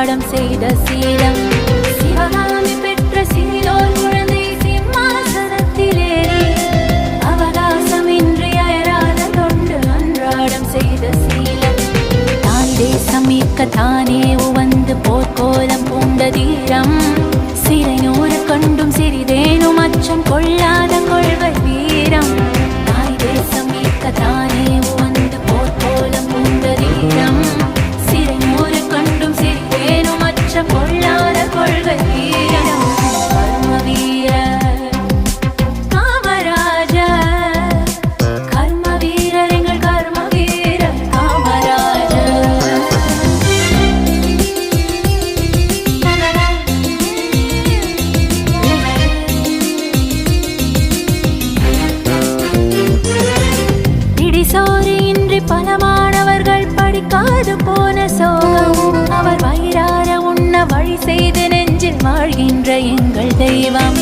அன்றாடம் செய்த சீலம். சிவகாமி பெற்ற சீலோர் குழந்தை சிம்மாசனத்திலேறி அவகாசமின்றி அயராத தொண்டு அன்றாடம் செய்த சீலம். தாய் தேசம் மீட்க தானே உவந்து போர்க்கோலம் பூண்ட தீரம். சிறை நூறு கண்டும் சிறிதேனும் அச்சம் கொள்ளாத கொள்கை வீரம். தாய் தேசம் மீட்க தானே உவந்து போர்க்கோலம் பூண்ட தீரம். சிறை நூறு கண்டும் சிறிதேனும் அச்சம் கொள்ளாத கொள்கை வீரம். கர்ம வீரர் காமராஜர், கர்ம வீரர் எங்கள் கர்ம வீரர் காமராஜர். பிடிசோறு இன்றி பல மாணவர்கள் படிக்காது போன சோகம். அவர் வயிறார உண்ண வழி செய்து நெஞ்சில் வாழ்கின்ற எங்கள் தெய்வம்.